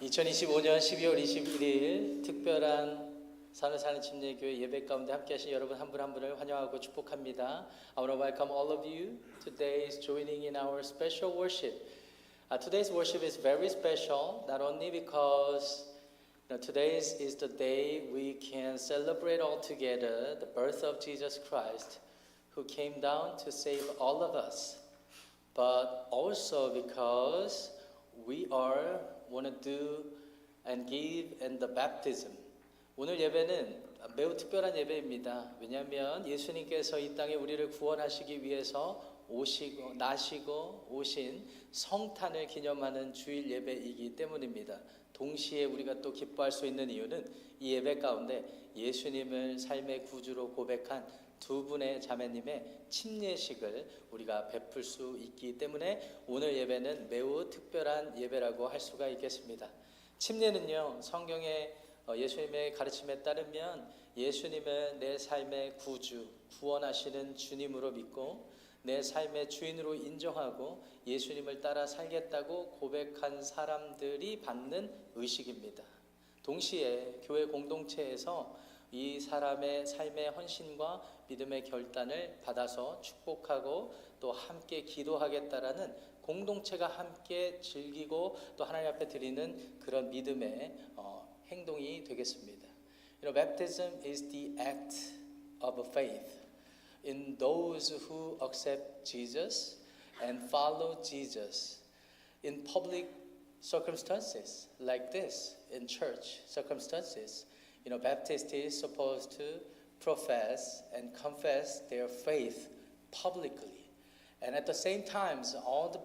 2025년 12월 21일 특별한 산울사는 침례교회 예배 가운데 함께 하신 여러분 한 분 한 분을 환영하고 축복합니다. I want to welcome all of you today's joining in our special worship. Today's worship is very special, not only because today is the day we can celebrate all together the birth of Jesus Christ, who came down to save all of us, but also because we want to do and give in the baptism. 오늘 예배는 매우 특별한 예배입니다. 왜냐하면 예수님께서 이 땅에 우리를 구원하시기 위해서 나시고 오신 성탄을 기념하는 주일 예배이기 때문입니다. 동시에 우리가 또 기뻐할 수 있는 이유는 이 예배 가운데 예수님을 삶의 구주로 고백한 두 분의 자매님의 침례식을 우리가 베풀 수 있기 때문에 오늘 예배는 매우 특별한 예배라고 할 수가 있겠습니다. 침례는요, 성경의 예수님의 가르침에 따르면 예수님을 내 삶의 구주, 구원하시는 주님으로 믿고 내 삶의 주인으로 인정하고 예수님을 따라 살겠다고 고백한 사람들이 받는 의식입니다. 동시에 교회 공동체에서 이 사람의 삶의 헌신과 믿음의 결단을 받아서 축복하고 또 함께 기도하겠다라는 공동체가 함께 즐기고 또 하나님 앞에 드리는 그런 믿음의 행동이 되겠습니다. Baptism is the act of faith in those who accept Jesus and follow Jesus in public circumstances like this, in church circumstances. Baptist is supposed to profess and confess their faith publicly. And at the same time, all the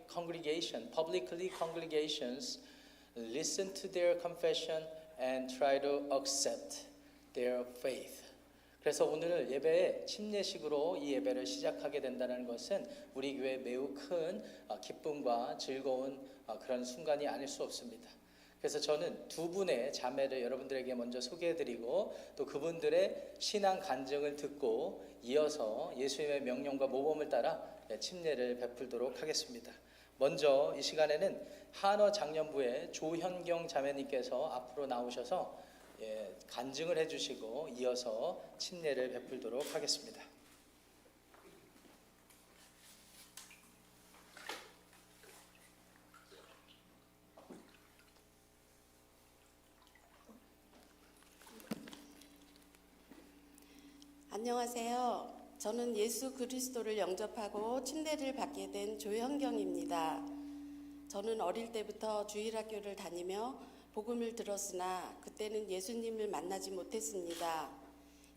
congregations listen to their confession and try to accept their faith. 그래서 오늘 예배에 침례식으로 이 예배를 시작하게 된다는 것은 우리 교회에 매우 큰 기쁨과 즐거운 그런 순간이 아닐 수 없습니다. 그래서 저는 두 분의 자매를 여러분들에게 먼저 소개해드리고 또 그분들의 신앙 간증을 듣고 이어서 예수님의 명령과 모범을 따라 침례를 베풀도록 하겠습니다. 먼저 이 시간에는 한어 장년부의 조현경 자매님께서 앞으로 나오셔서 간증을 해주시고 이어서 침례를 베풀도록 하겠습니다. 안녕하세요. 저는 예수 그리스도를 영접하고 침례를 받게 된 조현경입니다. 저는 어릴 때부터 주일학교를 다니며 복음을 들었으나 그때는 예수님을 만나지 못했습니다.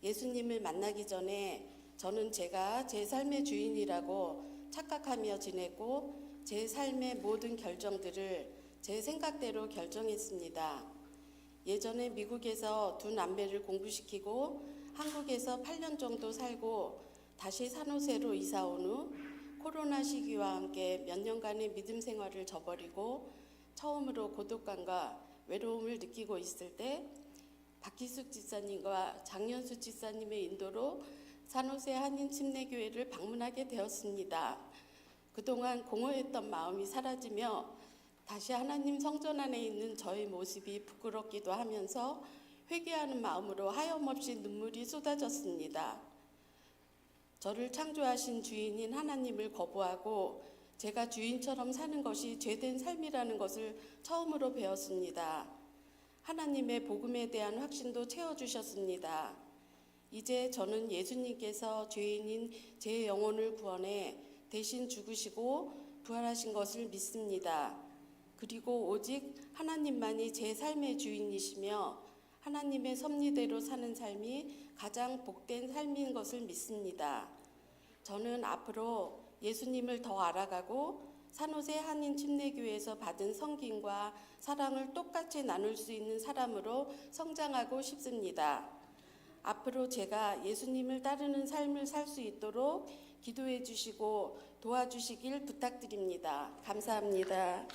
예수님을 만나기 전에 저는 제가 제 삶의 주인이라고 착각하며 지냈고 제 삶의 모든 결정들을 제 생각대로 결정했습니다. 예전에 미국에서 두 남매를 공부시키고 한국에서 8년 정도 살고 다시 산호세로 이사 온 후 코로나 시기와 함께 몇 년간의 믿음 생활을 저버리고 처음으로 고독감과 외로움을 느끼고 있을 때 박기숙 집사님과 장현수 집사님의 인도로 산호세 한인 침례교회를 방문하게 되었습니다. 그동안 공허했던 마음이 사라지며 다시 하나님 성전 안에 있는 저의 모습이 부끄럽기도 하면서 회개하는 마음으로 하염없이 눈물이 쏟아졌습니다. 저를 창조하신 주인인 하나님을 거부하고 제가 주인처럼 사는 것이 죄된 삶이라는 것을 처음으로 배웠습니다. 하나님의 복음에 대한 확신도 채워주셨습니다. 이제 저는 예수님께서 죄인인 제 영혼을 구원해 대신 죽으시고 부활하신 것을 믿습니다. 그리고 오직 하나님만이 제 삶의 주인이시며 하나님의 섭리대로 사는 삶이 가장 복된 삶인 것을 믿습니다. 저는 앞으로 예수님을 더 알아가고 산호세 한인 침례교회에서 받은 성김과 사랑을 똑같이 나눌 수 있는 사람으로 성장하고 싶습니다. 앞으로 제가 예수님을 따르는 삶을 살 수 있도록 기도해 주시고 도와주시길 부탁드립니다. 감사합니다.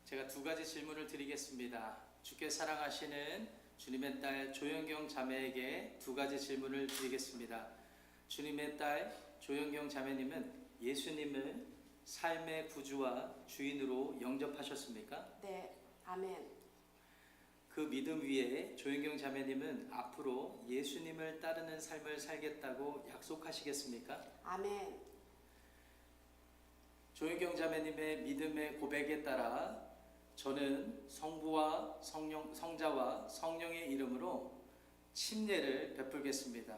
제가 두 가지 질문을 드리겠습니다. 주께 사랑하시는 주님의 딸 조현경 자매에게 두 가지 질문을 드리겠습니다. 주님의 딸 조현경 자매님은 예수님을 삶의 구주와 주인으로 영접하셨습니까? 네, 아멘. 그 믿음 위에 조현경 자매님은 앞으로 예수님을 따르는 삶을 살겠다고 약속하시겠습니까? 아멘. 조현경 자매님의 믿음의 고백에 따라 저는 성부와 성자와 성령의 이름으로 침례를 베풀겠습니다.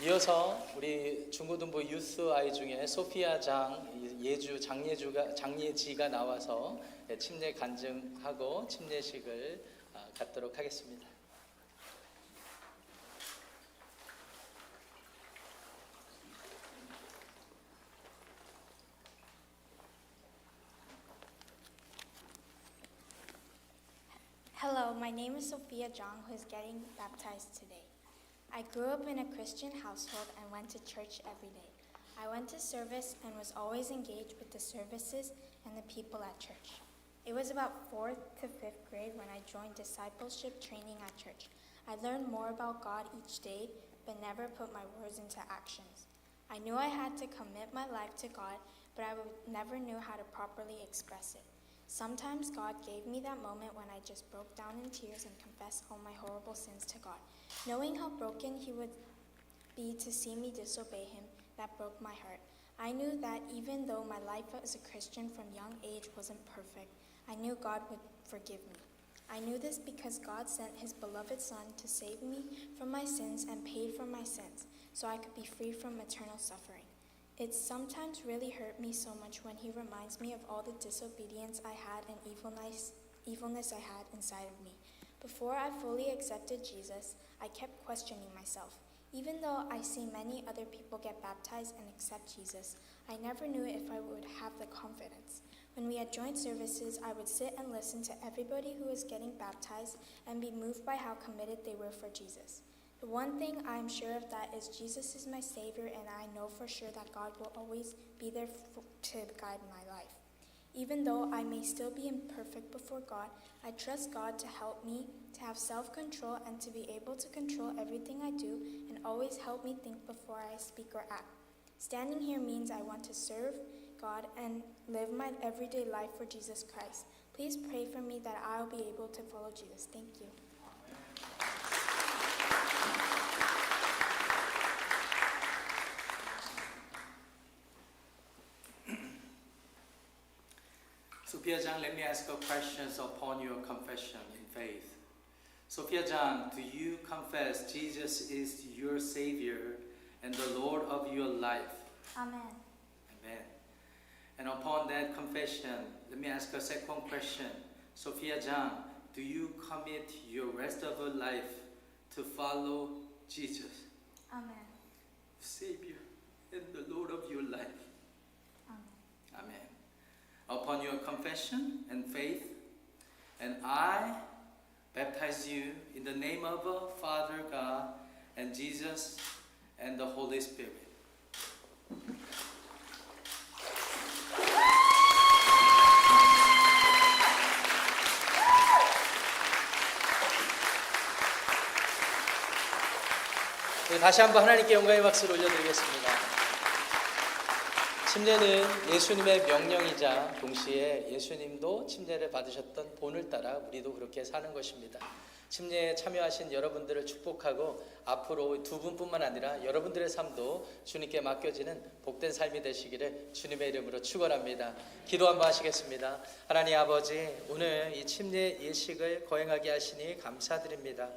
이어서 우리 중고등부 유스 아이 중에 소피아 장예지가 나와서 침례 간증하고 침례식을 갖도록 하겠습니다. Hello, my name is Sophia Jong, who is getting baptized today. I grew up in a Christian household and went to church every day. I went to service and was always engaged with the services and the people at church. It was about 4th to 5th grade when I joined discipleship training at church. I learned more about God each day, but never put my words into actions. I knew I had to commit my life to God, but I never knew how to properly express it. Sometimes God gave me that moment when I just broke down in tears and confessed all my horrible sins to God. Knowing how broken He would be to see me disobey Him, that broke my heart. I knew that even though my life as a Christian from young age wasn't perfect, I knew God would forgive me. I knew this because God sent His beloved Son to save me from my sins and paid for my sins, so I could be free from eternal suffering. It sometimes really hurt me so much when He reminds me of all the disobedience I had and evilness I had inside of me. Before I fully accepted Jesus, I kept questioning myself. Even though I see many other people get baptized and accept Jesus, I never knew if I would have the confidence. When we had joint services, I would sit and listen to everybody who was getting baptized and be moved by how committed they were for Jesus. The one thing I am sure of that is Jesus is my Savior, and I know for sure that God will always be there to guide my life. Even though I may still be imperfect before God, I trust God to help me to have self-control and to be able to control everything I do and always help me think before I speak or act. Standing here means I want to serve God and live my everyday life for Jesus Christ. Please pray for me that I'll be able to follow Jesus. Thank you. Sophia Jang, let me ask a question upon your confession in faith. Sophia Jang, do you confess Jesus is your Savior and the Lord of your life? Amen. Amen. And upon that confession, let me ask a second question. Sophia Jang, do you commit your rest of your life to follow Jesus, Amen. Savior and the Lord of your life? Amen. Amen. Upon your confession and faith, and I baptize you in the name of Father God and Jesus and the Holy Spirit. 네, 다시 한번 하나님께 영광의 박수를 올려드리겠습니다. 침례는 예수님의 명령이자 동시에 예수님도 침례를 받으셨던 본을 따라 우리도 그렇게 사는 것입니다. 침례에 참여하신 여러분들을 축복하고 앞으로 두 분뿐만 아니라 여러분들의 삶도 주님께 맡겨지는 복된 삶이 되시기를 주님의 이름으로 축원합니다. 기도 한번 하시겠습니다. 하나님 아버지, 오늘 이 침례 예식을 거행하게 하시니 감사드립니다.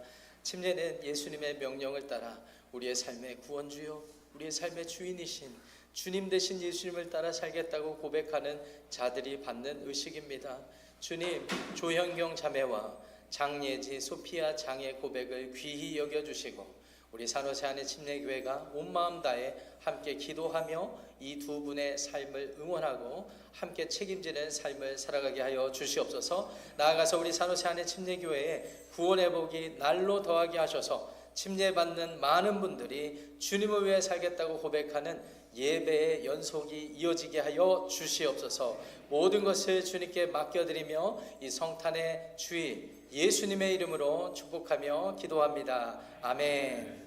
침례는 예수님의 명령을 따라 우리의 삶의 구원주요, 우리의 삶의 주인이신 주님 대신 예수님을 따라 살겠다고 고백하는 자들이 받는 의식입니다. 주님, 조현경 자매와 장예지 소피아 장의 고백을 귀히 여겨주시고 우리 산호세 안의 침례교회가 온 마음 다해 함께 기도하며 이 두 분의 삶을 응원하고 함께 책임지는 삶을 살아가게 하여 주시옵소서. 나아가서 우리 산호세 안의 침례교회에 구원의 복이 날로 더하게 하셔서 침례받는 많은 분들이 주님을 위해 살겠다고 고백하는 예배의 연속이 이어지게 하여 주시옵소서. 모든 것을 주님께 맡겨드리며 이 성탄의 주일 예수님의 이름으로 축복하며 기도합니다. 아멘.